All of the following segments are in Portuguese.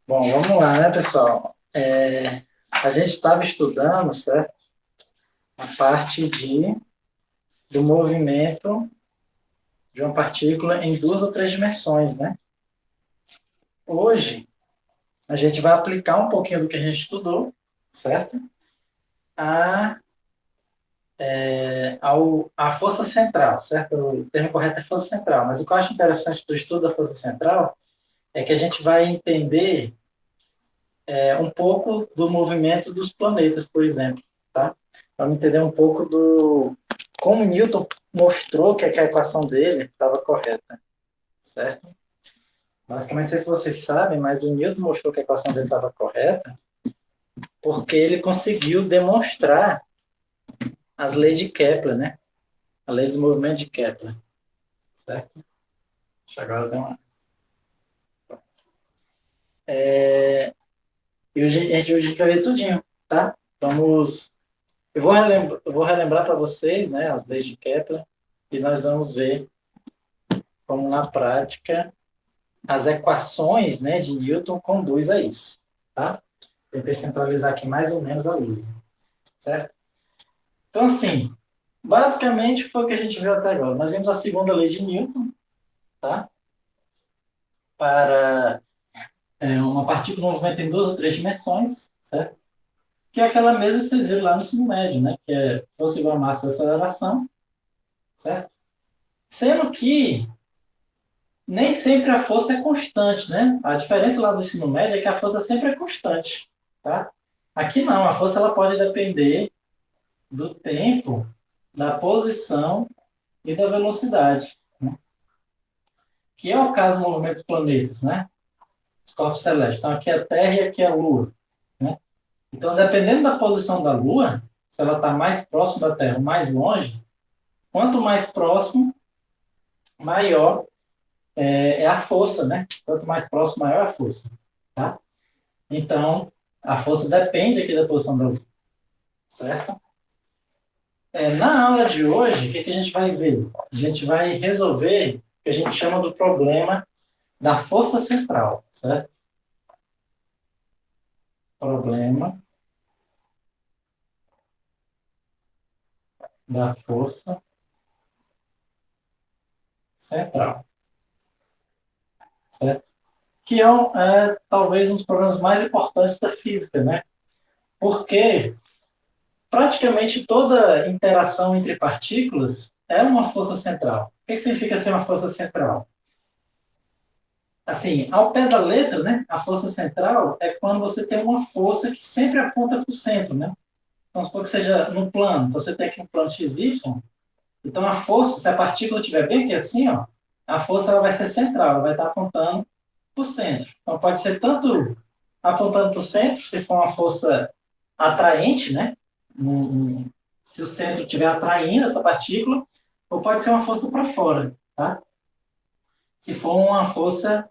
Bom, vamos lá, né, pessoal? A gente estava estudando, certo? A parte do movimento de uma partícula em duas ou três dimensões, né? Hoje, a gente vai aplicar um pouquinho do que a gente estudou, certo? A, a força central, certo? O termo correto é força central, mas o que eu acho interessante do estudo da força central é que a gente vai entender um pouco do movimento dos planetas, por exemplo, tá? Vamos entender um pouco do como Newton mostrou que a equação dele estava correta, certo? Basicamente, não sei se vocês sabem, mas o Newton mostrou que a equação dele estava correta porque ele conseguiu demonstrar as leis de Kepler, né? As leis do movimento de Kepler, certo? Deixa eu agora dar uma... E hoje a gente vai ver tudinho, tá? Vamos... eu vou relembrar para vocês, né, as leis de Kepler e nós vamos ver como na prática as equações, né, de Newton conduz a isso, tá? Tentei centralizar aqui mais ou menos a luz, certo? Então, assim, basicamente foi o que a gente viu até agora. Nós vimos a segunda lei de Newton, tá? Para uma partícula em movimento em duas ou três dimensões, certo? Que é aquela mesma que vocês viram lá no ensino médio, né? Que é força igual a massa vezes aceleração, certo? Sendo que nem sempre a força é constante, né? A diferença lá do ensino médio é que a força sempre é constante, tá? Aqui não, a força ela pode depender do tempo, da posição e da velocidade, né? Que é o caso do movimento dos planetas, né? Os corpos celestes. Então, aqui é a Terra e aqui é a Lua, né? Então, dependendo da posição da Lua, se ela está mais próxima da Terra ou mais longe, quanto mais próximo, maior é a força, né? Quanto mais próximo, maior a força, tá? Então, a força depende aqui da posição da Lua, certo? Na aula de hoje, o que a gente vai ver? A gente vai resolver o que a gente chama do problema da força central, certo? Problema da força central, certo? Que é talvez um dos problemas mais importantes da física, né? Porque praticamente toda interação entre partículas é uma força central. O que significa ser uma força central? Assim, ao pé da letra, né, a força central é quando você tem uma força que sempre aponta para o centro, né? Então, supor que seja no plano, então você tem aqui um plano XY, então a força, se a partícula estiver bem aqui assim, ó, a força ela vai ser central, ela vai estar apontando para o centro. Então, pode ser tanto apontando para o centro, se for uma força atraente, né? Se o centro estiver atraindo essa partícula, ou pode ser uma força para fora, tá? Se for uma força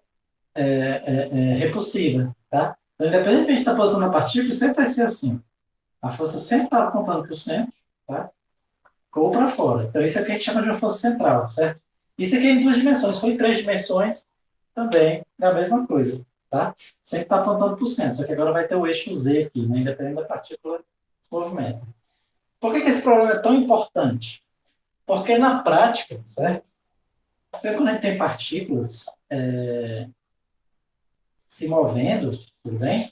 repulsiva, tá? Então, independente da posição da partícula, sempre vai ser assim. A força sempre está apontando para o centro, tá? Ou para fora. Então, isso é o que a gente chama de uma força central, certo? Isso aqui é em duas dimensões. Se for em três dimensões, também é a mesma coisa, tá? Sempre está apontando para o centro, só que agora vai ter o eixo Z aqui, né? Independente da partícula se movimenta. Por que esse problema é tão importante? Porque na prática, certo? Sempre quando a gente tem partículas se movendo, tudo bem?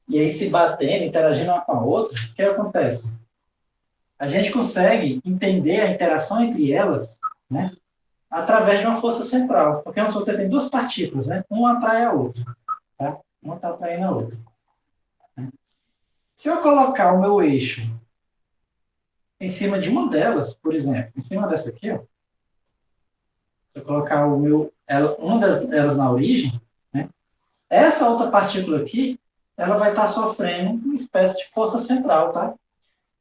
E aí se batendo, interagindo uma com a outra, o que acontece? A gente consegue entender a interação entre elas, né? Através de uma força central. Porque você tem duas partículas, né? Uma atrai a outra, tá? Uma está atraindo a outra. Né? Se eu colocar o meu eixo em cima de uma delas, por exemplo, em cima dessa aqui, ó, se eu colocar uma delas na origem, né? Essa outra partícula aqui, ela vai estar sofrendo uma espécie de força central, tá?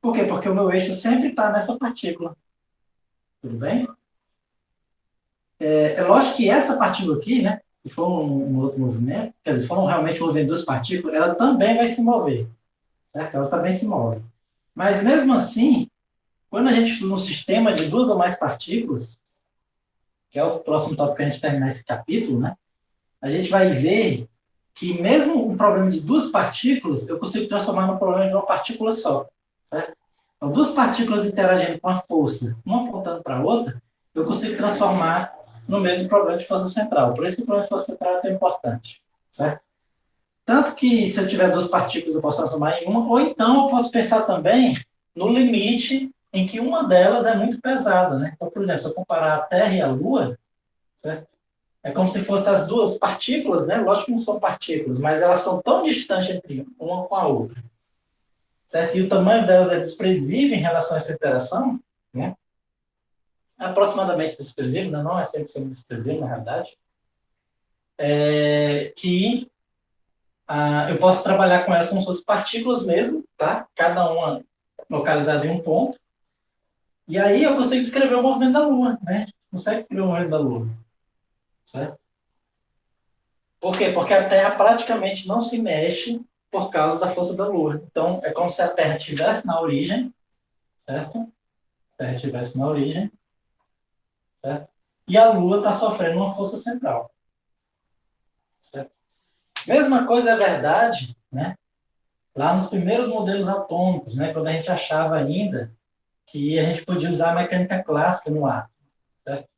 Por quê? Porque o meu eixo sempre está nessa partícula. Tudo bem? É lógico que essa partícula aqui, né? Se for um outro movimento, quer dizer, se for realmente mover duas partículas, ela também vai se mover, certo? Ela também se move. Mas mesmo assim, quando a gente estuda um sistema de duas ou mais partículas, que é o próximo tópico que a gente terminar esse capítulo, né? A gente vai ver que mesmo um problema de duas partículas, eu consigo transformar num problema de uma partícula só, certo? Então, duas partículas interagindo com a força, uma apontando para a outra, eu consigo transformar no mesmo problema de força central. Por isso que o problema de força central é tão importante, certo? Tanto que se eu tiver duas partículas, eu posso transformar em uma, ou então eu posso pensar também no limite em que uma delas é muito pesada, né? Então, por exemplo, se eu comparar a Terra e a Lua, certo? É como se fossem as duas partículas, né? Lógico que não são partículas, mas elas são tão distantes entre uma com a outra, certo? E o tamanho delas é desprezível em relação a essa interação, né? Aproximadamente desprezível, não é 100% desprezível, na realidade, que eu posso trabalhar com elas como se fossem partículas mesmo, tá? Cada uma localizada em um ponto. E aí eu consigo descrever o movimento da Lua, né? Consegue descrever o movimento da Lua, certo? Por quê? Porque a Terra praticamente não se mexe por causa da força da Lua. Então, é como se a Terra estivesse na origem, certo? A Terra estivesse na origem, certo? E a Lua está sofrendo uma força central, certo? Mesma coisa é verdade, né? Lá nos primeiros modelos atômicos, né? Quando a gente achava ainda que a gente podia usar a mecânica clássica no átomo, certo?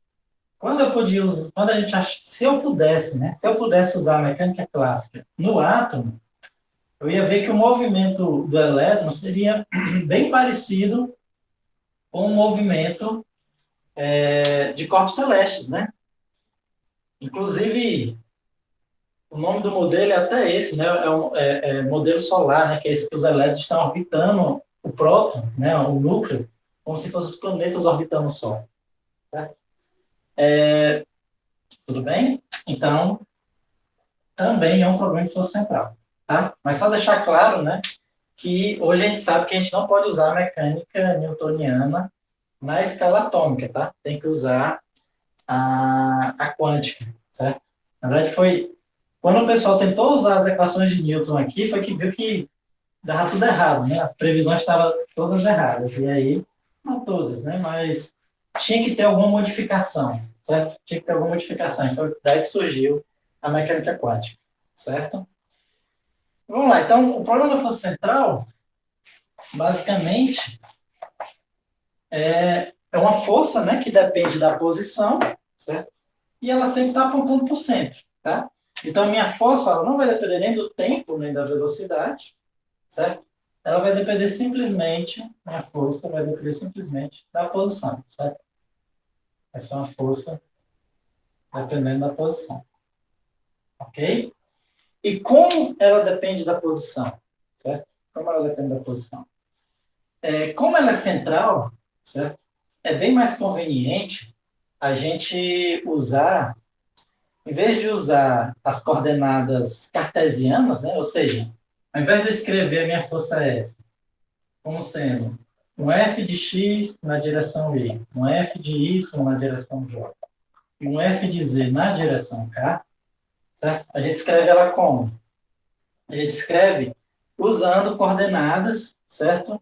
Quando eu podia usar, quando a gente se eu pudesse, né? Se eu pudesse usar a mecânica clássica no átomo, eu ia ver que o movimento do elétron seria bem parecido com o movimento de corpos celestes, né? Inclusive, o nome do modelo é até esse, né? É modelo solar, né? Que é esse que os elétrons estão orbitando o próton, né? O núcleo, como se fossem os planetas orbitando o Sol, certo? Tudo bem? Então, também é um problema de força central, tá? Mas só deixar claro, né? Que hoje a gente sabe que a gente não pode usar a mecânica newtoniana na escala atômica, tá? Tem que usar a quântica, certo? Na verdade, foi quando o pessoal tentou usar as equações de Newton aqui, foi que viu que dava tudo errado, né? As previsões estavam todas erradas. E aí, não todas, né? Mas tinha que ter alguma modificação, certo? Tinha que ter alguma modificação. Então, daí que surgiu a mecânica quântica, certo? Vamos lá. Então, o problema da força central, basicamente, é uma força, né, que depende da posição, certo? E ela sempre está apontando para o centro, tá? Então, a minha força ela não vai depender nem do tempo, nem da velocidade, certo? Ela vai depender simplesmente, minha força vai depender simplesmente da posição, certo? Essa é uma força dependendo da posição, ok? E como ela depende da posição, certo? Como ela depende da posição? Como ela é central, certo? É bem mais conveniente a gente usar, em vez de usar as coordenadas cartesianas, né? Ou seja, ao invés de eu escrever a minha força F como sendo um F de x na direção y, um F de y na direção j, e um F de z na direção k, certo? A gente escreve ela como? A gente escreve usando coordenadas, certo?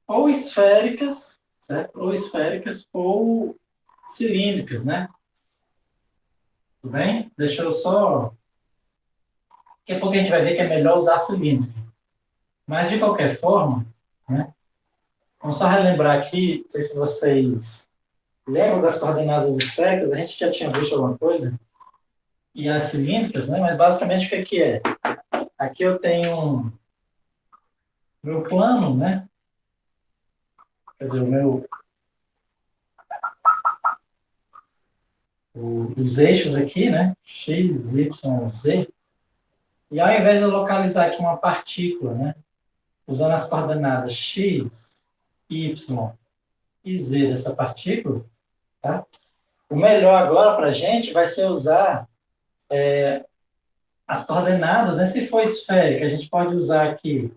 Ou esféricas, certo? Ou esféricas ou cilíndricas, né? Tudo bem? Deixa eu só... Daqui a pouco a gente vai ver que é melhor usar cilíndrica. Mas, de qualquer forma, né? Vamos só relembrar aqui, não sei se vocês lembram das coordenadas esféricas, a gente já tinha visto alguma coisa, e as cilíndricas, né? Mas basicamente o que que é? Aqui eu tenho meu plano, né? Quer dizer, os eixos aqui, né? X, Y, Z. E ao invés de eu localizar aqui uma partícula, né? Usando as coordenadas X, Y e Z dessa partícula, tá? O melhor agora para a gente vai ser usar as coordenadas, né? Se for esférica, a gente pode usar aqui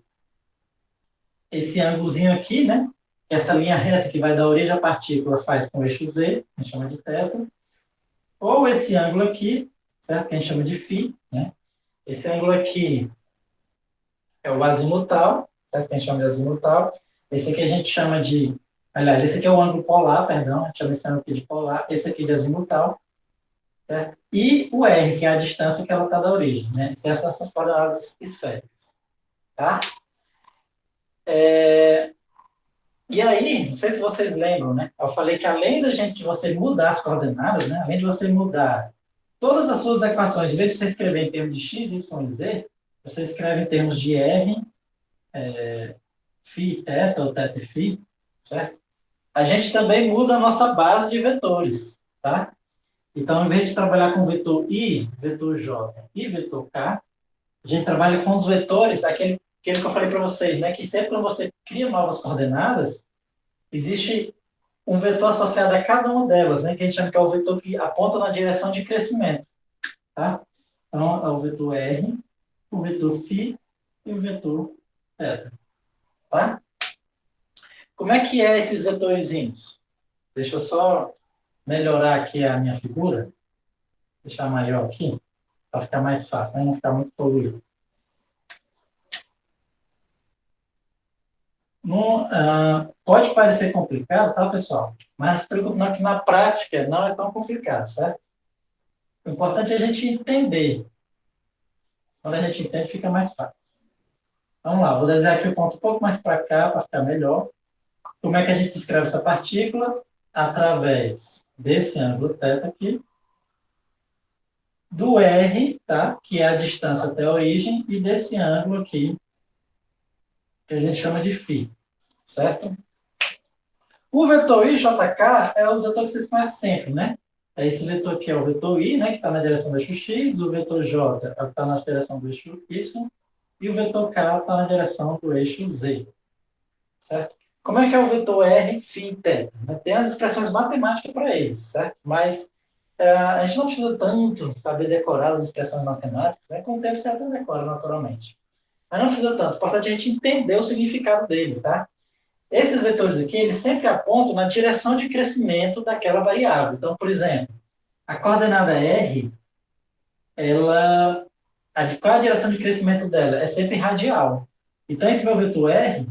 esse ângulozinho aqui, né? Essa linha reta que vai da origem à partícula faz com o eixo Z, a gente chama de θ. Ou esse ângulo aqui, certo? Que a gente chama de φ, né? Esse ângulo aqui é o azimutal, certo? Que a gente chama de azimutal. Esse aqui a gente chama de... Aliás, esse aqui é o ângulo polar, perdão. A gente chama esse ângulo aqui de polar. Esse aqui de azimutal, certo? E o R, que é a distância que ela está da origem, né? Essas são as coordenadas esféricas, tá? E aí, não sei se vocês lembram, né? Eu falei que além de você mudar as coordenadas, né? Além de você mudar todas as suas equações, em vez de você escrever em termos de x, y e z, você escreve em termos de r, φ, θ ou θ e φ, certo? A gente também muda a nossa base de vetores, tá? Então, em vez de trabalhar com vetor i, vetor j e vetor k, a gente trabalha com os vetores, aquele que eu falei para vocês, né? Que sempre quando você cria novas coordenadas, existe um vetor associado a cada uma delas, né? Que a gente chama que é o vetor que aponta na direção de crescimento, tá? Então, é o vetor r, o vetor φ e o vetor θ, tá? Como é que é esses vetorzinhos? Deixa eu só melhorar aqui a minha figura, deixar maior aqui, para ficar mais fácil, né? Não ficar muito poluído. Não, pode parecer complicado, tá, pessoal? Mas não se preocupe não, que na prática não é tão complicado, certo? O importante é a gente entender. Quando a gente entende, fica mais fácil. Vamos lá, vou desenhar aqui o ponto um pouco mais para cá, para ficar melhor. Como é que a gente descreve essa partícula? Através desse ângulo θ aqui, do R, tá? Que é a distância até a origem, e desse ângulo aqui, que a gente chama de φ, certo? O vetor I, JK, é o vetor que vocês conhecem sempre, né? É esse vetor aqui é o vetor I, né, que está na direção do eixo X, o vetor J é o que está na direção do eixo Y, e o vetor K está na direção do eixo Z, certo? Como é que é o vetor R, φ e θ? Tem as expressões matemáticas para eles, certo? Mas a gente não precisa tanto saber decorar as expressões matemáticas, né? Com o tempo você até decora naturalmente. Mas não precisa tanto, o importante é a gente entender o significado dele, tá? Esses vetores aqui, eles sempre apontam na direção de crescimento daquela variável. Então, por exemplo, a coordenada R, qual é a direção de crescimento dela? É sempre radial. Então, esse meu vetor R,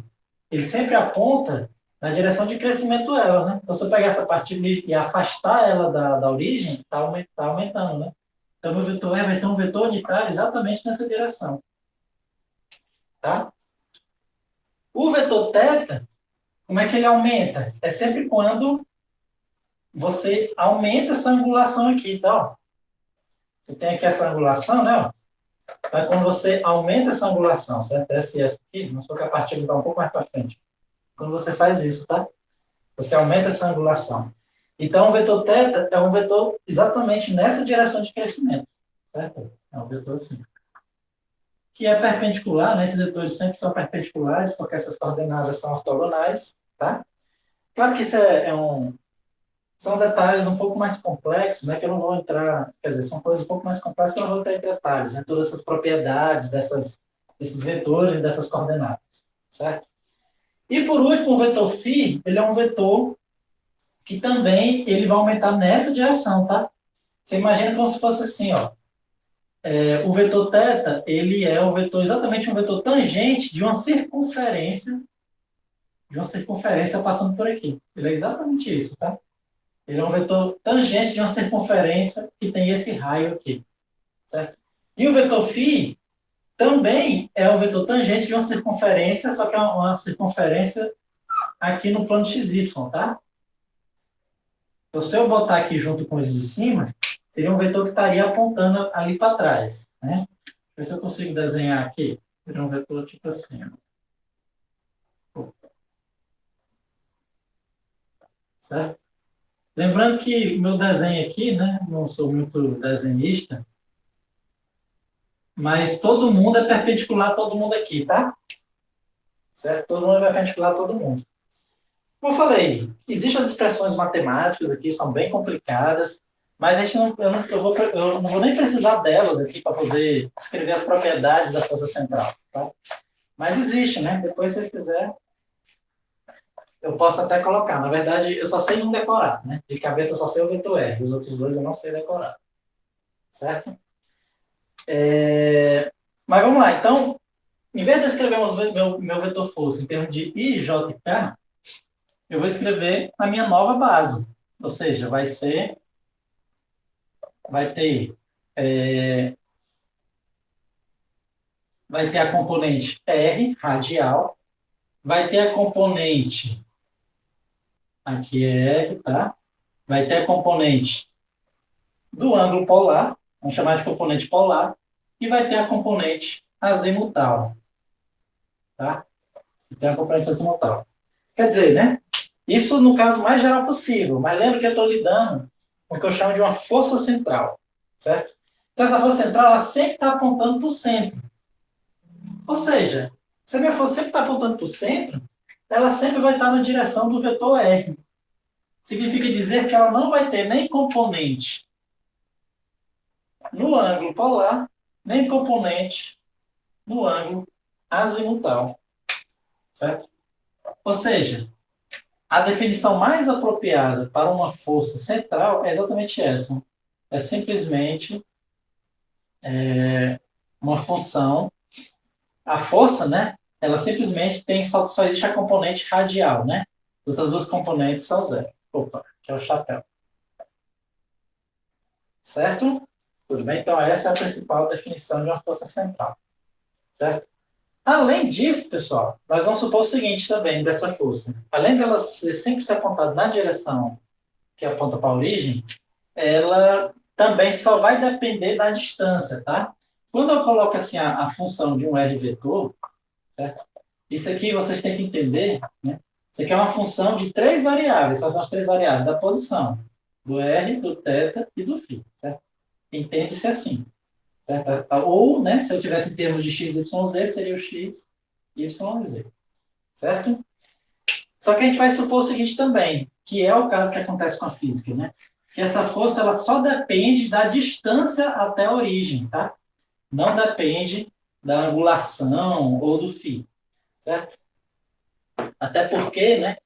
ele sempre aponta na direção de crescimento dela, né? Então, se eu pegar essa partícula e afastar ela da origem, está aumentando, né? Então, meu vetor R vai ser um vetor unitário exatamente nessa direção, tá? O vetor θ, como é que ele aumenta? É sempre quando você aumenta essa angulação aqui, tá? Ó. Você tem aqui essa angulação, né? Ó. Então, quando você aumenta essa angulação, certo? Essa aqui, vamos supor que a partícula está um pouco mais para frente. Quando você faz isso, tá? Você aumenta essa angulação. Então, o vetor θ é um vetor exatamente nessa direção de crescimento, certo? É um vetor assim. Que é perpendicular, né? Esses vetores sempre são perpendiculares, porque essas coordenadas são ortogonais, tá? Claro que isso são detalhes um pouco mais complexos, né, que eu não vou entrar, quer dizer, são coisas um pouco mais complexas que eu não vou entrar em detalhes, né, todas essas propriedades desses vetores, dessas coordenadas, certo? E por último, o vetor φ, ele é um vetor que também ele vai aumentar nessa direção, tá? Você imagina como se fosse assim, ó, o vetor θ, ele é o vetor, exatamente um vetor tangente de uma circunferência passando por aqui. Ele é exatamente isso, tá? Ele é um vetor tangente de uma circunferência que tem esse raio aqui, certo? E o vetor φ também é um vetor tangente de uma circunferência, só que é uma circunferência aqui no plano XY, tá? Então, se eu botar aqui junto com os de cima, seria um vetor que estaria apontando ali para trás, né? Ver se eu consigo desenhar aqui. Seria um vetor tipo assim, ó. Certo? Lembrando que o meu desenho aqui, né? Não sou muito desenhista, mas todo mundo é perpendicular a todo mundo aqui, tá? Certo? Todo mundo é perpendicular a todo mundo. Como eu falei, existem as expressões matemáticas aqui, são bem complicadas, mas a gente eu não vou nem precisar delas aqui para poder escrever as propriedades da força central, tá? Mas existe, né? Depois, se vocês quiserem, eu posso até colocar. Na verdade, eu só sei um decorar, né? De cabeça eu só sei o vetor R, os outros dois eu não sei decorar, certo? Mas vamos lá, então, em vez de eu escrever meu vetor força em termos de I, J e K, eu vou escrever a minha nova base. Ou seja, vai ser vai ter, é, vai ter a componente R, radial, vai ter a componente, aqui é R, tá? Vai ter a componente do ângulo polar, vamos chamar de componente polar, e vai ter a componente azimutal, tá? E tem a componente azimutal. Quer dizer, né? Isso no caso mais geral possível, mas lembra que eu estou lidando com o que eu chamo de uma força central, certo? Então, essa força central, ela sempre está apontando para o centro. Ou seja, se a minha força sempre está apontando para o centro, ela sempre vai estar na direção do vetor R. Significa dizer que ela não vai ter nem componente no ângulo polar, nem componente no ângulo azimutal, certo? Ou seja, a definição mais apropriada para uma força central é exatamente essa. É simplesmente uma função. A força, né? Ela simplesmente tem só existe a componente radial, né? As outras duas componentes são zero. Opa, que é o chapéu. Certo? Tudo bem? Então, essa é a principal definição de uma força central. Certo? Além disso, pessoal, nós vamos supor o seguinte também dessa força. Além dela sempre ser apontada na direção que aponta para a origem, ela também só vai depender da distância, tá? Quando eu coloco assim a função de um R vetor, certo? Isso aqui vocês têm que entender, né? Isso aqui é uma função de três variáveis. Quais são as três variáveis? Da posição, do R, do θ e do φ, certo? Entende-se assim, certo? Ou, né, se eu tivesse em termos de x, y, z, seria o x, y, z, certo? Só que a gente vai supor o seguinte também, que é o caso que acontece com a física, né? Que essa força ela só depende da distância até a origem, tá? Não depende da angulação ou do φ, certo? Até porque, né,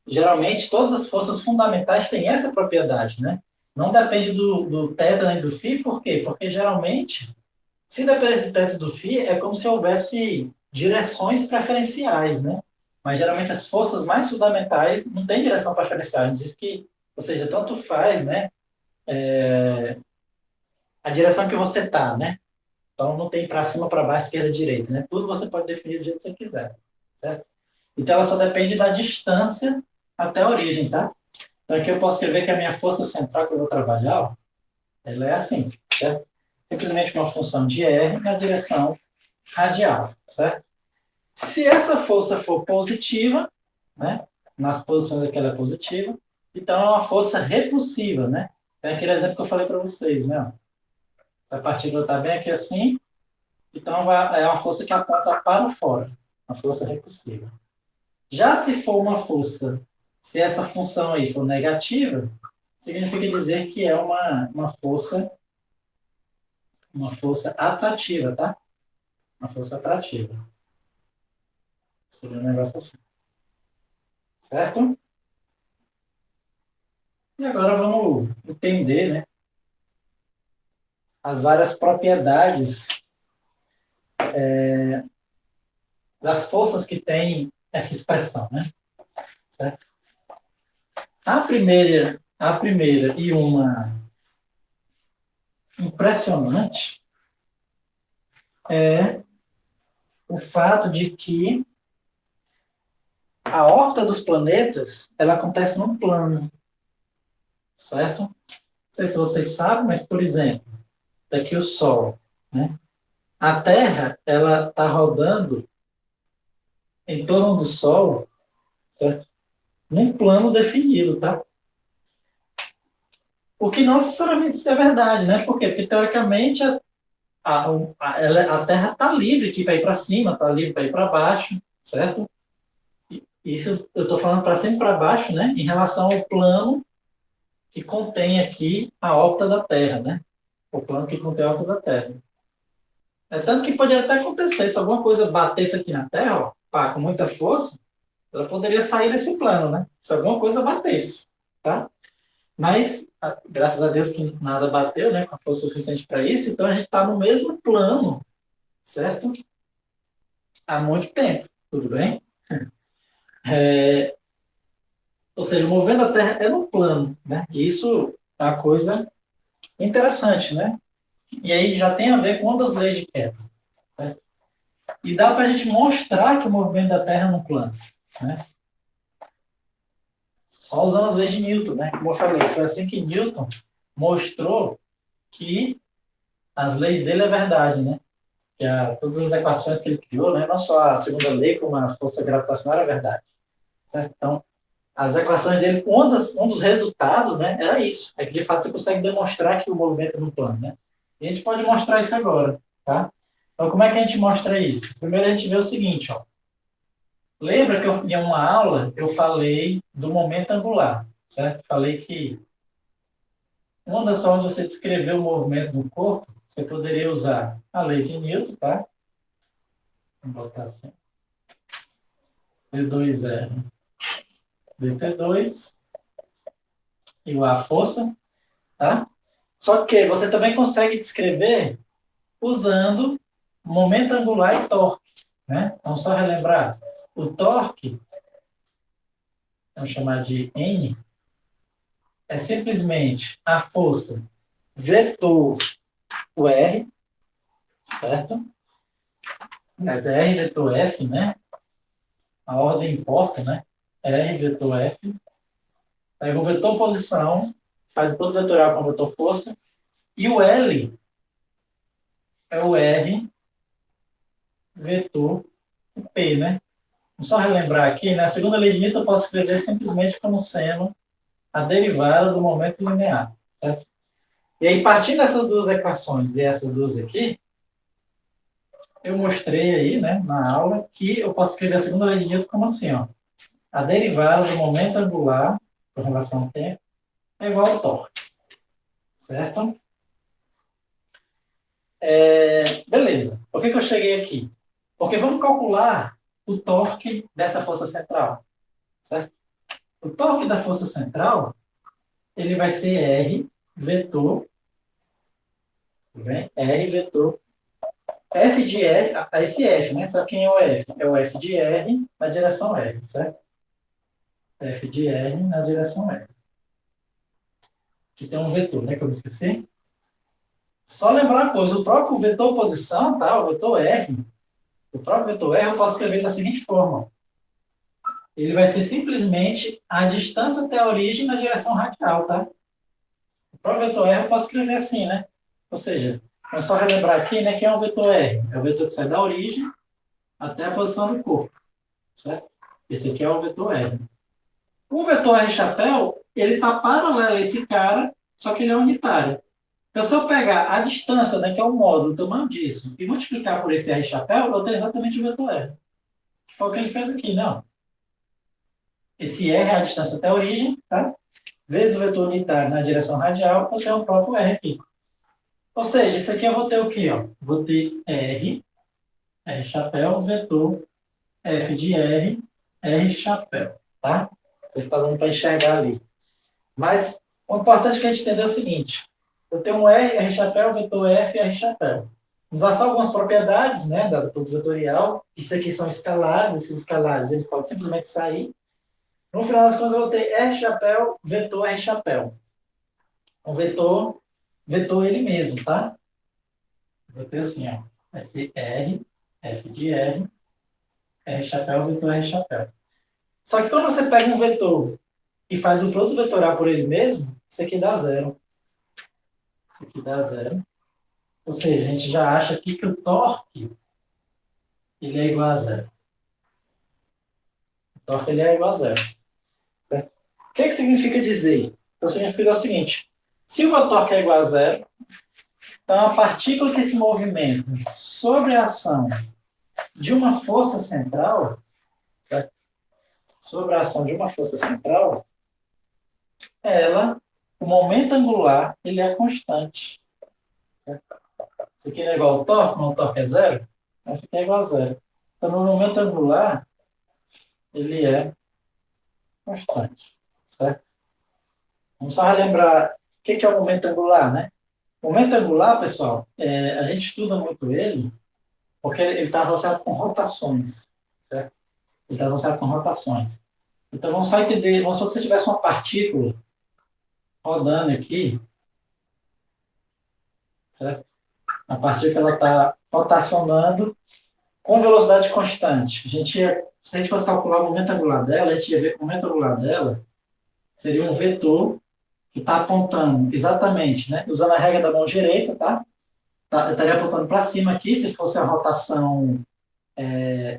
geralmente todas as forças fundamentais têm essa propriedade, né? Não depende do θ nem do φ, por quê? Porque geralmente, se dependesse do θ e do φ, é como se houvesse direções preferenciais, né? Mas geralmente as forças mais fundamentais não têm direção preferencial. A gente diz que, ou seja, tanto faz, né? A direção que você está, né? Então não tem para cima, para baixo, esquerda, direita, né? Tudo você pode definir do jeito que você quiser, certo? Então ela só depende da distância até a origem, tá? Então aqui eu posso escrever que a minha força central que eu vou trabalhar, ó, ela é assim, certo? Simplesmente uma função de R na direção radial, certo? Se essa força for positiva, né? Nas posições aqui ela é positiva, então é uma força repulsiva, né? Tem aquele exemplo que eu falei para vocês, né? Se a partícula está bem aqui assim, então é uma força que aponta para fora, uma força repulsiva. Já se for uma força, se essa função aí for negativa, significa dizer que é uma força atrativa, tá? Uma força atrativa. Seria um negócio assim. Certo? E agora vamos entender, né, as várias propriedades das forças que tem essa expressão, né? Certo? A primeira e uma impressionante é o fato de que a órbita dos planetas ela acontece num plano, certo? Não sei se vocês sabem, mas, por exemplo, daqui o Sol, né? A Terra, ela está rodando em torno do Sol, certo? Num plano definido, tá? O que não necessariamente é verdade, né? Por quê? Porque, teoricamente, a Terra está livre aqui para ir para cima, está livre para ir para baixo, certo? Isso eu estou falando para cima e para baixo, né? Em relação ao plano que contém aqui a órbita da Terra, né? O plano que contém a órbita da Terra. É tanto que poderia até acontecer, se alguma coisa batesse aqui na Terra, ó, pá, com muita força, ela poderia sair desse plano, né? Se alguma coisa batesse, tá? Mas, graças a Deus que nada bateu, né? Com a força suficiente para isso, então a gente está no mesmo plano, certo? Há muito tempo, tudo bem? Ou seja, movendo a Terra é no plano, né? E isso é uma coisa Interessante, né? E aí já tem a ver com uma das leis de Kepler, certo? E dá para a gente mostrar que o movimento da Terra não plano, né? Só usando as leis de Newton, né? Como eu falei, foi assim que Newton mostrou que as leis dele é verdade, né? Que todas as equações que ele criou, né? Não só a segunda lei, como a força gravitacional é verdade, certo? Então, as equações dele, um dos resultados, né, era isso. É que, de fato, você consegue demonstrar que o movimento é no plano, né? E a gente pode mostrar isso agora, tá? Então, como é que a gente mostra isso? Primeiro, a gente vê o seguinte, ó. Lembra que em uma aula eu falei do momento angular, certo? Falei que uma das formas de você descrever o movimento do corpo, você poderia usar a lei de Newton, tá? Vou botar assim. D2 é dt2 igual a força, tá? Só que você também consegue descrever usando momento angular e torque, né? Vamos só relembrar. O torque, vamos chamar de N, é simplesmente a força vetor o R, certo? Mas é R vetor F, né? A ordem importa, né? R vetor F. Aí o vetor posição, faz o ponto vetorial com o vetor força. E o L é o R vetor P, né? Vamos só relembrar aqui, né? A segunda lei de Newton eu posso escrever simplesmente como sendo a derivada do momento linear, certo? E aí, partindo dessas duas equações e essas duas aqui, eu mostrei aí, né, na aula, que eu posso escrever a segunda lei de Newton como assim, ó. A derivada do momento angular, com relação ao tempo, é igual ao torque, certo? Beleza. Por que eu cheguei aqui? Porque vamos calcular o torque dessa força central, certo? O torque da força central, ele vai ser R vetor, tudo bem? R vetor F de R, esse F, né? Sabe quem é o F? É o F de R na direção R, certo? F de R na direção R. Que tem um vetor, né? Que eu me esqueci. Só lembrar uma coisa, o próprio vetor posição, tá? O vetor R, o próprio vetor R eu posso escrever da seguinte forma. Ele vai ser simplesmente a distância até a origem na direção radial, tá? O próprio vetor R eu posso escrever assim, né? Ou seja, vamos só relembrar aqui, né? Que é o vetor R? É o vetor que sai da origem até a posição do corpo, certo? Esse aqui é o vetor R. O vetor R chapéu, ele está paralelo a esse cara, só que ele é unitário. Então, se eu pegar a distância, né, que é o módulo, o tamanho disso, e multiplicar por esse R chapéu, eu tenho exatamente o vetor R. Que foi o que ele fez aqui, não? Esse R é a distância até a origem, tá? Vezes o vetor unitário na direção radial, eu tenho o próprio R aqui. Ou seja, isso aqui eu vou ter o quê? Ó? Vou ter R chapéu, vetor F de R chapéu, tá? Você está dando para enxergar ali. Mas o importante que a gente entender é o seguinte: eu tenho um R chapéu, vetor F, R chapéu. Vamos usar só algumas propriedades, né, da produto vetorial. Isso aqui são escalares, esses escalares eles podem simplesmente sair. No final das contas, eu vou ter R chapéu, vetor R chapéu. Um vetor ele mesmo, tá? Vou ter assim, ó. Vai ser R, F de R, R chapéu, vetor R chapéu. Só que quando você pega um vetor e faz o produto vetorial por ele mesmo, isso aqui dá zero. Isso aqui dá zero. Ou seja, a gente já acha aqui que o torque ele é igual a zero. O torque ele é igual a zero. Certo? O que significa dizer? Então, significa o seguinte: se o meu torque é igual a zero, então a partícula que se movimenta sobre a ação de uma força central, certo? Sobre a ação de uma força central, o momento angular, ele é constante. Certo? Isso aqui não é igual ao torque, não, o torque é zero. Isso aqui é igual a zero. Então, no momento angular, ele é constante. Certo? Vamos só relembrar o que é o momento angular, né? O momento angular, pessoal, a gente estuda muito ele porque ele está associado com rotações, certo? Ele está associado com rotações. Então, vamos só entender, vamos só que você tivesse uma partícula rodando aqui, certo? A partícula está rotacionando com velocidade constante. Se a gente fosse calcular o momento angular dela, a gente ia ver que o momento angular dela seria um vetor que está apontando exatamente, né? Usando a regra da mão direita, tá? Estaria apontando para cima aqui, se fosse a rotação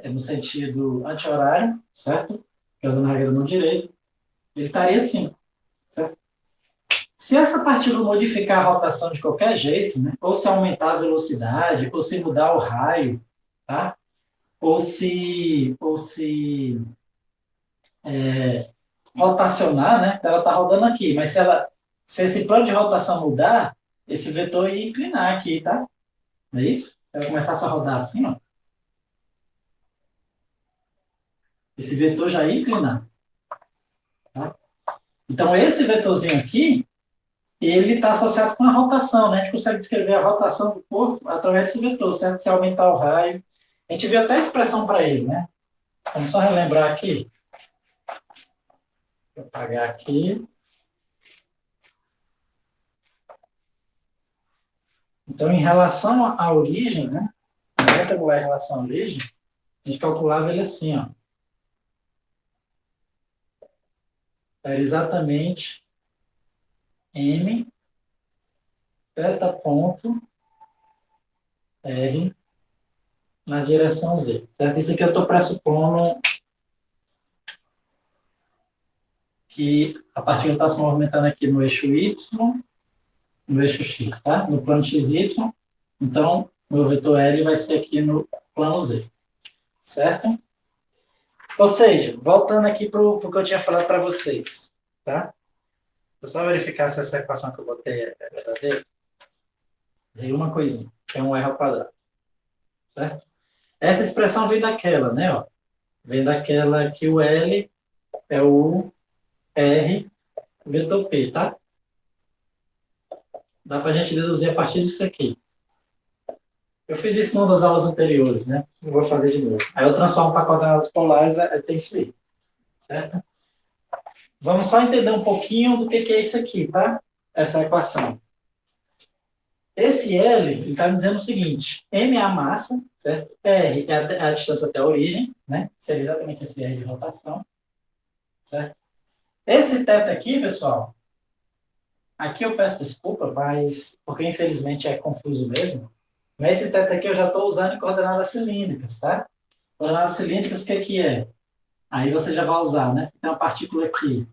no sentido anti-horário, certo? Que é usando a regra da mão direita, ele estaria assim, certo? Se essa partícula modificar a rotação de qualquer jeito, né? Ou se aumentar a velocidade, ou se mudar o raio, tá? Ou se rotacionar, né? Ela está rodando aqui, mas se esse plano de rotação mudar, esse vetor ia inclinar aqui, tá? Não é isso? Se ela começasse a rodar assim, ó, esse vetor já ia inclinar, tá? Então, esse vetorzinho aqui, ele está associado com a rotação, né? A gente consegue descrever a rotação do corpo através desse vetor, certo? Se aumentar o raio. A gente viu até a expressão para ele, né? Vamos só relembrar aqui. Vou apagar aqui. Então, em relação à origem, né? Retangular em relação à origem, a gente calculava ele assim, ó. Era exatamente m θ ponto r na direção z, certo? Isso aqui eu estou pressupondo que a partícula está se movimentando aqui no eixo y, no eixo x, tá? No plano xy. Então, meu vetor L vai ser aqui no plano z, certo? Ou seja, voltando aqui para o que eu tinha falado para vocês, tá? Vou só verificar se essa equação que eu botei é verdadeira. Errei uma coisinha, é um r ao quadrado, certo? Essa expressão vem daquela, né? Ó, vem daquela que o L é o R vetor P, tá? Dá para a gente deduzir a partir disso aqui. Eu fiz isso numa das aulas anteriores, né? Não vou fazer de novo. Aí eu transformo para coordenadas polares, tem isso aí, certo? Vamos só entender um pouquinho do que é isso aqui, tá? Essa equação. Esse L, ele está me dizendo o seguinte, M é a massa, certo? R é a distância até a origem, né? Seria exatamente esse R de rotação, certo? Esse θ aqui, pessoal, aqui eu peço desculpa, mas porque infelizmente é confuso mesmo, mas esse θ aqui eu já estou usando em coordenadas cilíndricas, tá? Coordenadas cilíndricas, o que é? Aí você já vai usar, né? Você tem uma partícula aqui,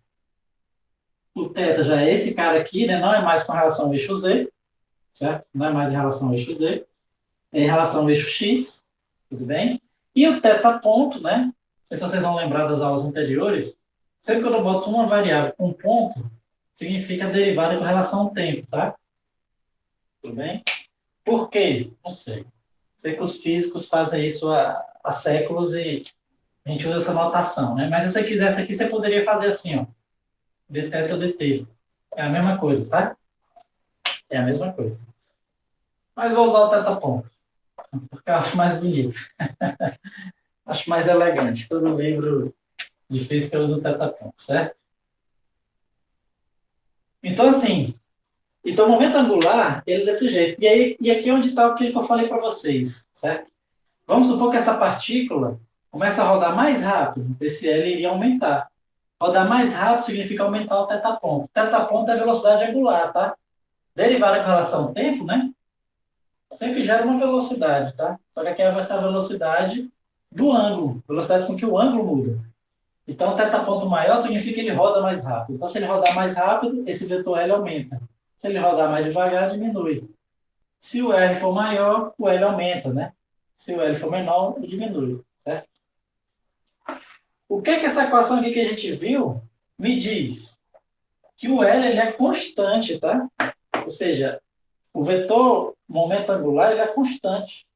o θ já é esse cara aqui, né? Não é mais com relação ao eixo Z, certo? Não é mais em relação ao eixo Z, é em relação ao eixo X, tudo bem? E o θ ponto, né? Não sei se vocês vão lembrar das aulas anteriores, sempre que eu boto uma variável com ponto, significa derivada com relação ao tempo, tá? Tudo bem? Por quê? Não sei. Sei que os físicos fazem isso há séculos e a gente usa essa notação, né? Mas se você quisesse aqui, você poderia fazer assim, ó. Dθ dt. É a mesma coisa, tá? É a mesma coisa. Mas vou usar o θ ponto, porque eu acho mais bonito. Acho mais elegante. Todo livro de física usa o θ ponto, certo? Então, assim, então o momento angular, ele é desse jeito. E aqui é onde está o que eu falei para vocês, certo? Vamos supor que essa partícula começa a rodar mais rápido, esse L iria aumentar. Rodar mais rápido significa aumentar o θ ponto. Θ ponto é a velocidade angular, tá? Derivada com relação ao tempo, né? Sempre gera uma velocidade, tá? Só que aqui vai ser a velocidade do ângulo, velocidade com que o ângulo muda. Então, θ ponto maior significa que ele roda mais rápido. Então, se ele rodar mais rápido, esse vetor L aumenta. Se ele rodar mais devagar, diminui. Se o R for maior, o L aumenta, né? Se o L for menor, ele diminui, certo? O que essa equação aqui que a gente viu me diz? Que o L ele é constante, tá? Ou seja, o vetor momento angular ele é constante.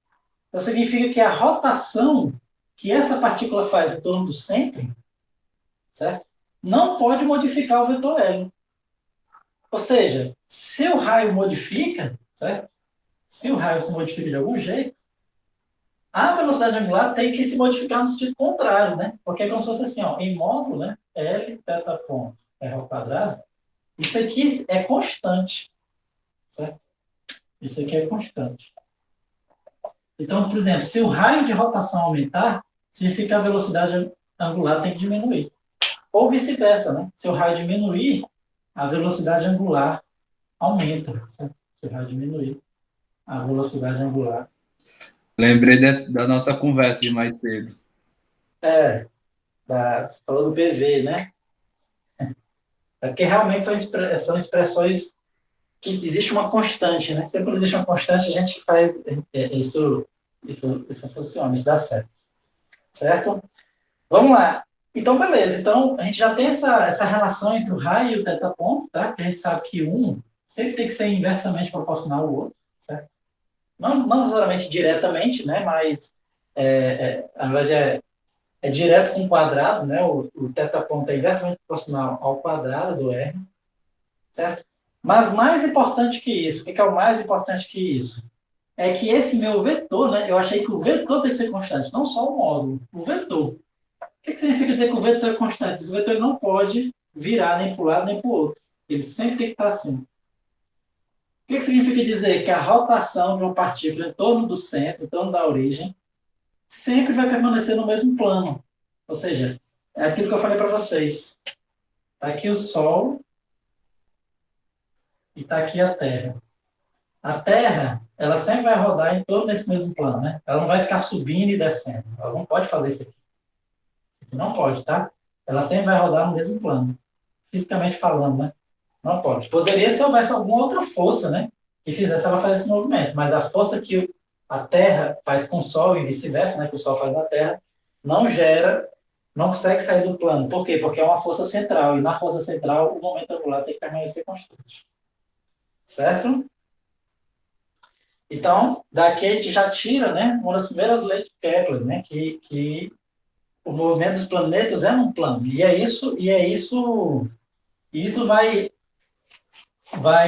Então, significa que a rotação que essa partícula faz em torno do centro, certo? Não pode modificar o vetor L. Ou seja, se o raio modifica, certo? Se o raio se modifica de algum jeito, a velocidade angular tem que se modificar no sentido contrário, né? Porque é como se fosse assim, ó, em módulo, né? L θ ponto r ao quadrado. Isso aqui é constante, certo? Isso aqui é constante. Então, por exemplo, se o raio de rotação aumentar, significa que a velocidade angular tem que diminuir. Ou vice-versa, né? Se o raio diminuir, a velocidade angular aumenta. Certo? Se o raio diminuir, a velocidade angular. Lembrei da nossa conversa de mais cedo. Você falou do PV, né? É porque realmente são expressões que existe uma constante, né? Sempre quando existe uma constante, a gente faz isso funciona, isso dá certo. Certo? Vamos lá. Então, beleza. Então, a gente já tem essa relação entre o raio e o tetaponto, tá? Que a gente sabe que um sempre tem que ser inversamente proporcional ao outro, certo? Não necessariamente diretamente, né? Mas, na verdade, é direto com o quadrado, né? O tetaponto é inversamente proporcional ao quadrado do R, certo? Mas mais importante que isso, o que é o mais importante que isso? É que esse meu vetor, né? Eu achei que o vetor tem que ser constante, não só o módulo, o vetor. O que significa dizer que o vetor é constante? Esse vetor não pode virar nem para um lado nem para o outro. Ele sempre tem que estar assim. O que significa dizer que a rotação de uma partícula em torno do centro, em torno da origem, sempre vai permanecer no mesmo plano? Ou seja, é aquilo que eu falei para vocês. Está aqui o Sol e está aqui a Terra. A Terra, ela sempre vai rodar em torno desse mesmo plano, né? Ela não vai ficar subindo e descendo. Ela não pode fazer isso aqui. Isso aqui não pode, tá? Ela sempre vai rodar no mesmo plano. Fisicamente falando, né? Não pode. Poderia se houvesse alguma outra força, né? Que fizesse ela fazer esse movimento. Mas a força que a Terra faz com o Sol e vice-versa, né? Que o Sol faz na Terra, não gera, não consegue sair do plano. Por quê? Porque é uma força central. E na força central, o momento angular tem que permanecer constante. Certo? Então, daqui a gente já tira, né? Uma das primeiras leis de Kepler, né? Que o movimento dos planetas é num plano. E isso vai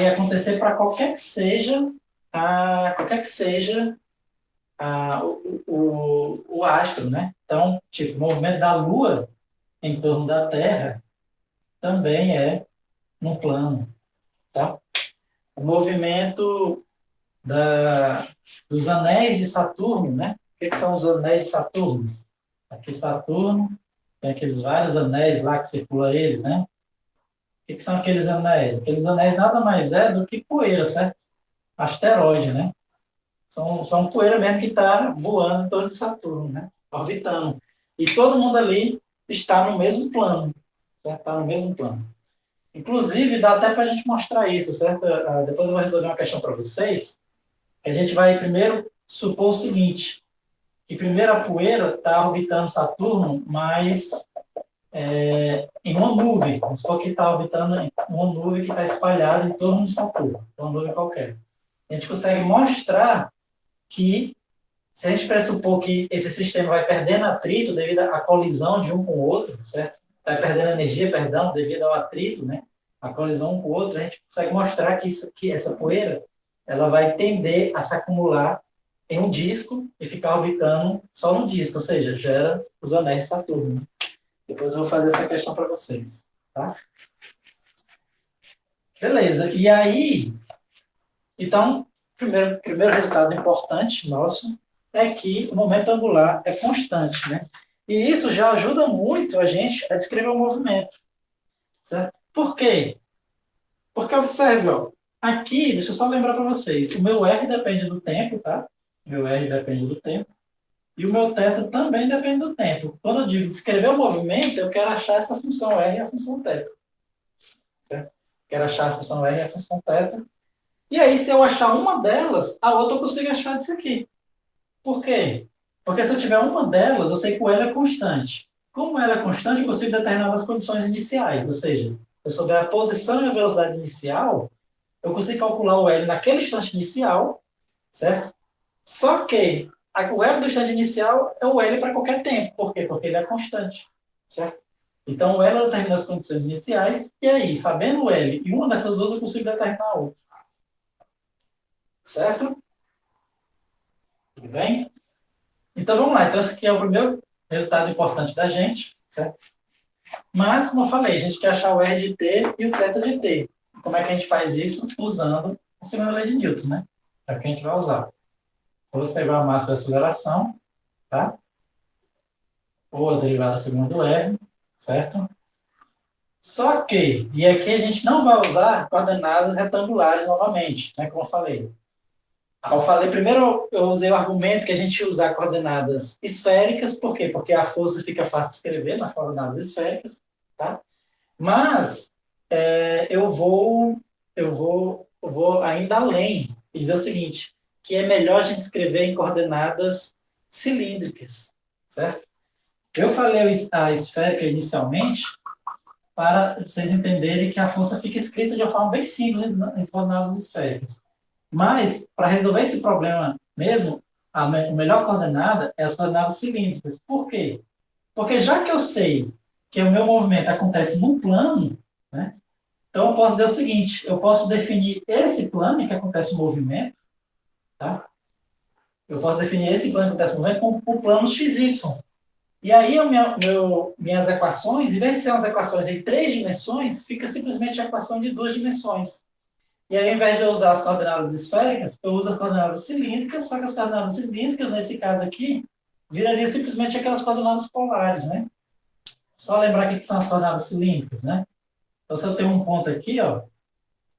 acontecer para qualquer que seja o astro, né? Então, tipo, o movimento da Lua em torno da Terra também é num plano, tá? O movimento dos anéis de Saturno, né? O que são os anéis de Saturno? Aqui Saturno tem aqueles vários anéis lá que circula ele, né? O que são aqueles anéis? Aqueles anéis nada mais é do que poeira, certo? Asteroide, né? São poeira mesmo que está voando em torno de Saturno, né? Orbitando. E todo mundo ali está no mesmo plano, certo? Está no mesmo plano. Inclusive, dá até para a gente mostrar isso, certo? Depois eu vou resolver uma questão para vocês. A gente vai primeiro supor o seguinte, que primeiro a poeira está orbitando Saturno, mas em uma nuvem. Vamos supor que está orbitando em uma nuvem que está espalhada em torno de Saturno, uma nuvem qualquer. A gente consegue mostrar que, se a gente pressupor que esse sistema vai perdendo atrito devido à colisão de um com o outro, certo? Vai perdendo energia, perdão, devido ao atrito, né? A colisão um com o outro, a gente consegue mostrar que essa poeira ela vai tender a se acumular em um disco e ficar orbitando só no disco, ou seja, gera os anéis de Saturno. Depois eu vou fazer essa questão para vocês, tá? Beleza. E aí, então, primeiro resultado importante nosso é que o momento angular é constante, né? E isso já ajuda muito a gente a descrever o movimento, certo? Por quê? Porque observe, ó, aqui, deixa eu só lembrar para vocês, o meu R depende do tempo, tá? O meu R depende do tempo. E o meu θ também depende do tempo. Quando eu digo descrever o movimento, eu quero achar essa função R e a função θ. Certo? Quero achar a função R e a função θ. E aí, se eu achar uma delas, a outra eu consigo achar disso aqui. Por quê? Porque se eu tiver uma delas, eu sei que o L é constante. Como ela é constante, eu consigo determinar as condições iniciais. Ou seja, se eu souber a posição e a velocidade inicial, eu consigo calcular o L naquele instante inicial, certo? Só que o L do instante inicial é o L para qualquer tempo. Por quê? Porque ele é constante, certo? Então, o L determina as condições iniciais, e aí, sabendo o L e uma dessas duas, eu consigo determinar a outra. Certo? Tudo bem? Então, vamos lá. Então, esse aqui é o primeiro resultado importante da gente, certo? Mas, como eu falei, a gente quer achar o R de T e o θ de T. Como é que a gente faz isso? Usando a segunda lei de Newton, né? É o que a gente vai usar. Força é igual a massa vezes aceleração, tá? Ou a derivada segundo R, certo? Só que, e aqui a gente não vai usar coordenadas retangulares novamente, né, como eu falei. Primeiro eu usei o argumento que a gente usa coordenadas esféricas, por quê? Porque a força fica fácil de escrever nas coordenadas esféricas, tá? Mas eu vou ainda além e dizer o seguinte, que é melhor a gente escrever em coordenadas cilíndricas, certo? Eu falei a esférica inicialmente para vocês entenderem que a força fica escrita de uma forma bem simples em coordenadas esféricas. Mas, para resolver esse problema mesmo, a melhor coordenada é as coordenadas cilíndricas. Por quê? Porque já que eu sei que o meu movimento acontece num plano, né? Então eu posso dizer o seguinte, eu posso definir esse plano em que acontece o movimento, tá? Eu posso definir esse plano que acontece o movimento como o plano XY. E aí, minhas equações, em vez de ser umas equações em 3 dimensões, fica simplesmente a equação de 2 dimensões. E aí, ao invés de eu usar as coordenadas esféricas, eu uso as coordenadas cilíndricas, só que as coordenadas cilíndricas, nesse caso aqui, viraria simplesmente aquelas coordenadas polares, né? Só lembrar o que são as coordenadas cilíndricas, né? Então, se eu tenho um ponto aqui, ó,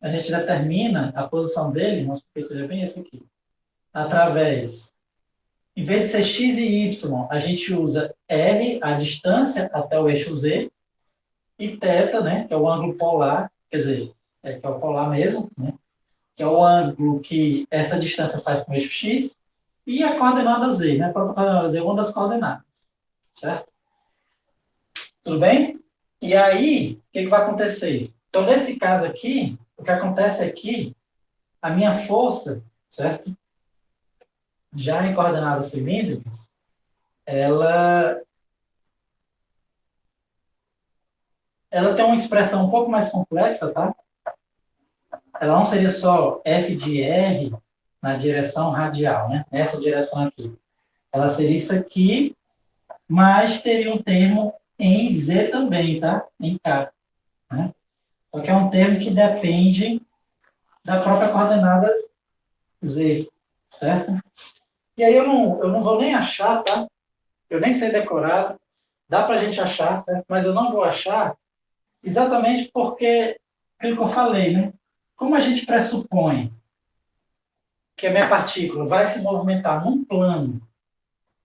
a gente determina a posição dele, vamos supor que seja bem esse aqui, através, em vez de ser x e y, a gente usa r, a distância até o eixo z, e θ, né, que é o ângulo polar, quer dizer, que é o polar mesmo, né, que é o ângulo que essa distância faz com o eixo x, e a coordenada z, né, a própria coordenada z é uma das coordenadas, certo? Tudo bem? E aí, o que vai acontecer? Então, nesse caso aqui, o que acontece aqui, a minha força, certo? Já em coordenadas cilíndricas, ela tem uma expressão um pouco mais complexa, tá? Ela não seria só f de r na direção radial, né? Nessa direção aqui. Ela seria isso aqui, mas teria um termo em z também, tá? Em k, né? Só que é um termo que depende da própria coordenada z, certo? E aí eu não vou nem achar, tá? Eu nem sei decorar. Dá para a gente achar, certo? Mas eu não vou achar exatamente porque, aquilo que eu falei, né? Como a gente pressupõe que a minha partícula vai se movimentar num plano,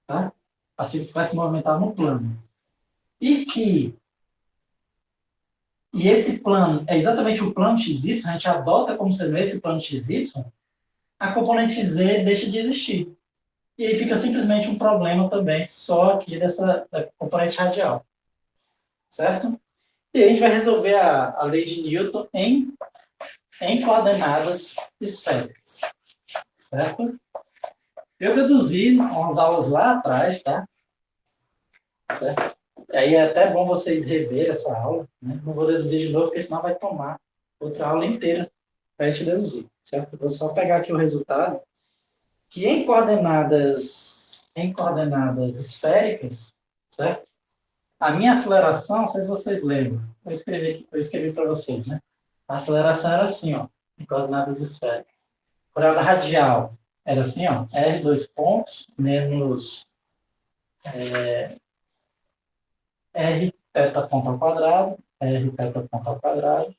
tá? A partícula vai se movimentar num plano. E esse plano é exatamente o plano XY, a gente adota como sendo esse plano XY, a componente Z deixa de existir. E aí fica simplesmente um problema também, só aqui da componente radial. Certo? E aí a gente vai resolver a lei de Newton em coordenadas esféricas. Certo? Eu deduzi umas aulas lá atrás, tá? Certo? E aí é até bom vocês reverem essa aula, né? Não vou deduzir de novo, porque senão vai tomar outra aula inteira para a gente deduzir, certo? Vou só pegar aqui o resultado, que em coordenadas esféricas, certo? A minha aceleração, não sei se vocês lembram, eu escrevi para vocês, né? A aceleração era assim, ó, em coordenadas esféricas. Coordenada radial era assim, ó, r dois pontos menos r θ ponto ao quadrado, r θ ponto ao quadrado.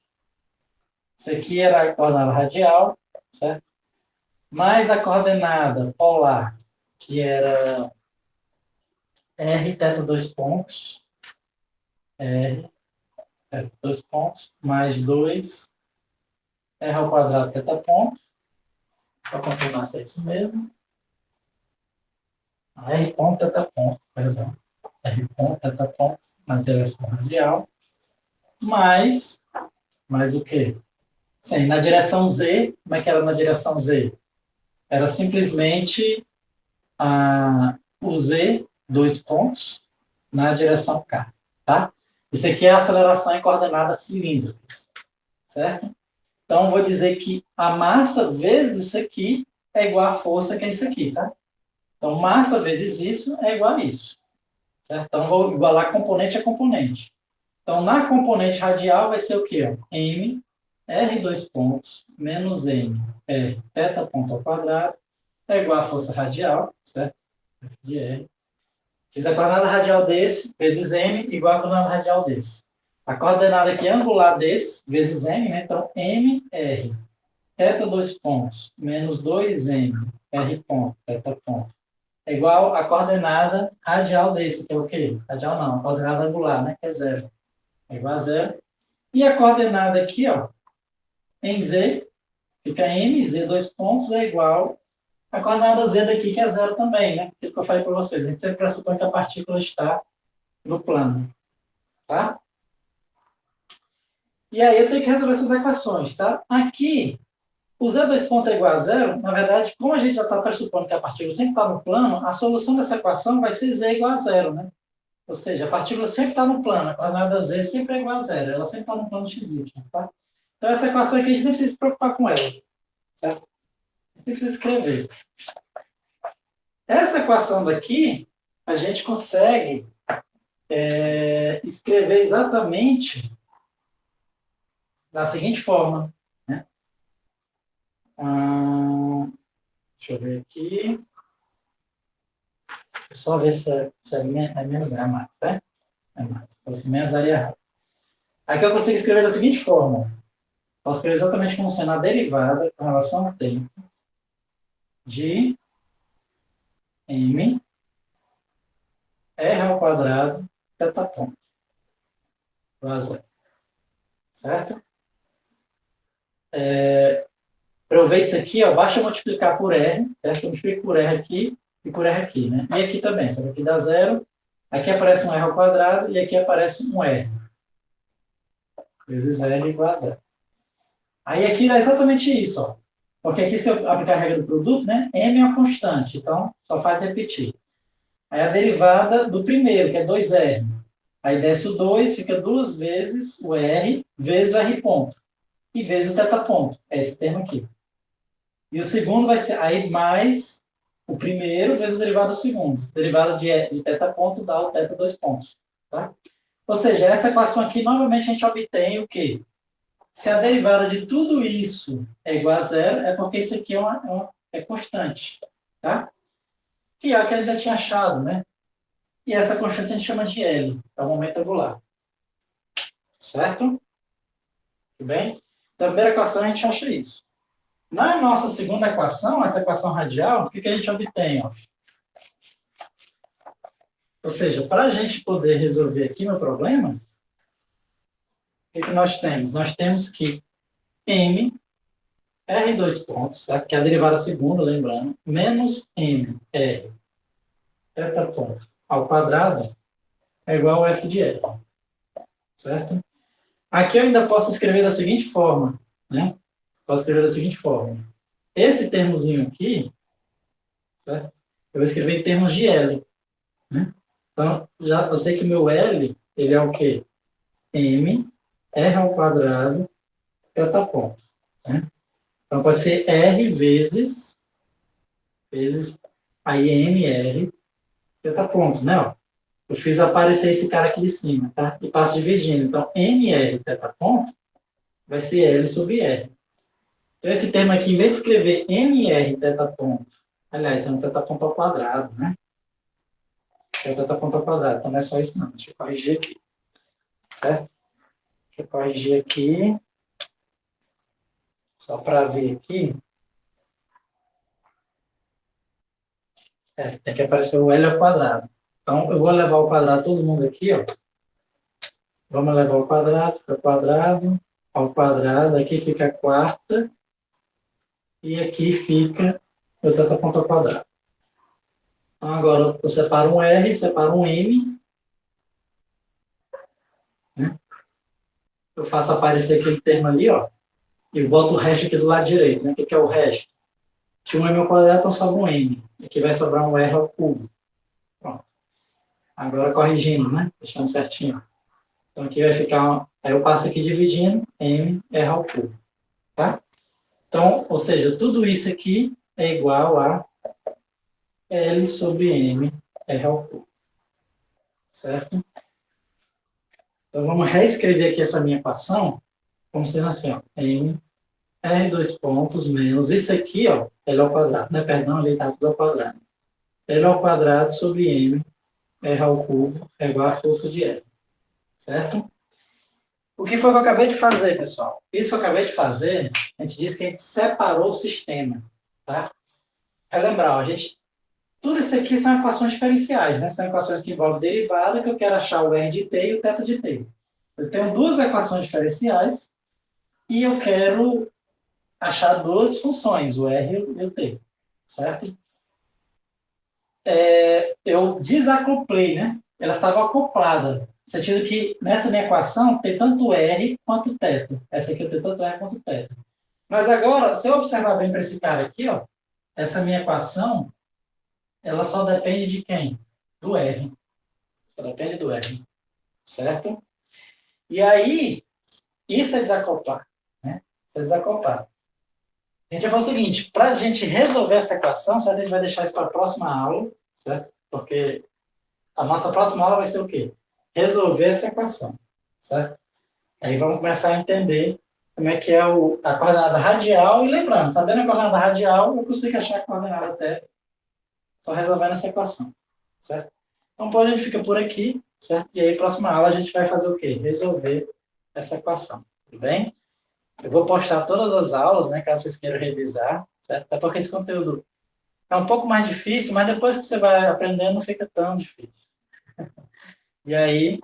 Isso aqui era a coordenada radial, certo? Mais a coordenada polar, que era r θ dois pontos, r θ dois pontos, mais 2 r ao quadrado θ ponto. Só confirmar se é isso mesmo. R ponto θ ponto, perdão. R ponto θ ponto na direção radial. Mais o quê? Sim, na direção Z, como é que era na direção Z? Era simplesmente o Z, dois pontos, na direção K, tá? Isso aqui é a aceleração em coordenadas cilíndricas, certo? Então, eu vou dizer que a massa vezes isso aqui é igual à força, que é isso aqui, tá? Então, massa vezes isso é igual a isso, certo? Então, eu vou igualar componente a componente. Então, na componente radial vai ser o quê? M R dois pontos menos M R θ ponto ao quadrado é igual à força radial, certo? F de R. Fiz a coordenada radial desse vezes M igual a coordenada radial desse. A coordenada aqui angular desse vezes M, né? Então, MR θ dois pontos menos 2M R ponto, θ ponto, é igual à coordenada radial desse, que é o quê? Radial não, a coordenada angular, né? Que é zero. É igual a zero. E a coordenada aqui, ó, em Z, fica M, Z dois pontos, é igual a coordenada Z daqui, que é zero também, né? Aquilo que eu falei para vocês. A gente sempre pressupõe que a partícula está no plano. Tá? E aí eu tenho que resolver essas equações, tá? Aqui, o Z dois pontos é igual a zero. Na verdade, como a gente já está pressupondo que a partícula sempre está no plano, a solução dessa equação vai ser Z igual a zero, né? Ou seja, a partícula sempre está no plano, a coordenada Z sempre é igual a zero, ela sempre está no plano XY, tá? Então, essa equação aqui a gente não precisa se preocupar com ela, certo? A gente precisa escrever. Essa equação daqui, a gente consegue escrever exatamente da seguinte forma, né? Deixa eu ver aqui. Deixa eu só ver se é menos, não é mais, tá? É mais. Se fosse menos, daria errado. Aqui eu consigo escrever da seguinte forma. Posso escrever exatamente como sendo a derivada com relação ao tempo de M R ao quadrado θ ponto. Certo? Para eu ver isso aqui, ó, basta multiplicar por R, certo? Eu multiplico por R aqui e por R aqui, né? E aqui também, certo? Aqui dá zero, aqui aparece um R ao quadrado e aqui aparece um R. Vezes R igual a zero. Aí aqui dá exatamente isso, ó. Porque aqui, se eu aplicar a regra do produto, né? M é uma constante, então só faz repetir. Aí a derivada do primeiro, que é 2R. Aí desce o 2, fica duas vezes o R, vezes o R ponto. E vezes o θ ponto. É esse termo aqui. E o segundo vai ser aí mais o primeiro vezes a derivada do segundo. Derivada de θ ponto dá o θ dois pontos. Tá? Ou seja, essa equação aqui, novamente, a gente obtém o quê? Se a derivada de tudo isso é igual a zero, é porque isso aqui é constante. Tá? Que é a que a gente já tinha achado, né? E essa constante a gente chama de L, é o momento angular. Certo? Tudo bem? Então, a primeira equação a gente acha isso. Na nossa segunda equação, essa equação radial, o que a gente obtém? Ó? Ou seja, para a gente poder resolver aqui meu problema, o que nós temos? Nós temos que M, R dois pontos, tá? Que é a derivada segunda, lembrando, menos M, R, θ ponto, ao quadrado, é igual a F de R. Certo? Aqui eu ainda posso escrever da seguinte forma, né? Posso escrever da seguinte forma. Esse termozinho aqui, certo? Eu vou escrever em termos de L, né? Então, já, eu sei que meu L, ele é o quê? M, R ao quadrado, θ ponto. Né? Então, pode ser R vezes aí MR, θ ponto, né? Ó, eu fiz aparecer esse cara aqui de cima, tá? E passo dividindo. Então, MR θ ponto vai ser L sobre R. Então, esse termo aqui, em vez de escrever MR θ ponto, aliás, tem um θ ponto ao quadrado, né? É θ ponto ao quadrado, então não é só isso não. Deixa eu corrigir aqui. Certo? Deixa eu corrigir aqui. Só para ver aqui. Tem que aparecer o L ao quadrado. Então, eu vou levar ao quadrado todo mundo aqui, ó. Vamos levar ao quadrado, fica ao quadrado, aqui fica a quarta, e aqui fica o θ ponto ao quadrado. Então, agora eu separo um R, separo um M, né? Eu faço aparecer aquele termo ali, ó, e boto o resto aqui do lado direito, né? O que é o resto? De um M ao quadrado, então sobra um M. Aqui vai sobrar um R ao cubo. Pronto. Agora corrigindo, né? Deixando certinho. Então aqui vai ficar, aí eu passo aqui dividindo, M R ao cubo. Tá? Então, ou seja, tudo isso aqui é igual a L sobre M R ao cubo. Certo? Então vamos reescrever aqui essa minha equação como sendo assim, ó, M, R dois pontos, menos isso aqui, ó, L ao quadrado, né? Perdão, ali está tudo ao quadrado. L ao quadrado sobre M, R ao cubo, é igual a força de R, certo? O que foi que eu acabei de fazer, pessoal? Isso que eu acabei de fazer, a gente disse que a gente separou o sistema, tá? Relembrar, ó, tudo isso aqui são equações diferenciais, né? São equações que envolvem derivada, que eu quero achar o R de t e o θ de t. Eu tenho duas equações diferenciais e eu quero achar duas funções, o R e o t, certo? Eu desacoplei, né? Elas estavam acopladas, no sentido que nessa minha equação tem tanto R quanto θ. Essa aqui eu tenho tanto R quanto θ. Mas agora, se eu observar bem para esse cara aqui, ó, essa minha equação, ela só depende de quem? Do R. Só depende do R, certo? E aí, isso é desacoplar, né? Isso é desacoplar. A gente vai fazer o seguinte, para a gente resolver essa equação, certo? A gente vai deixar isso para a próxima aula, certo? Porque a nossa próxima aula vai ser o quê? Resolver essa equação, certo? Aí vamos começar a entender como é que é a coordenada radial, e lembrando, sabendo a coordenada radial, eu consigo achar a coordenada até só resolvendo essa equação, certo? Então, a gente fica por aqui, certo? E aí, próxima aula, a gente vai fazer o quê? Resolver essa equação, tudo bem? Eu vou postar todas as aulas, né, caso vocês queiram revisar, certo? Até porque esse conteúdo é um pouco mais difícil, mas depois que você vai aprendendo, não fica tão difícil. E aí,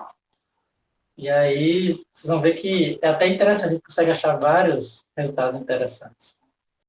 vocês vão ver que é até interessante, a gente consegue achar vários resultados interessantes.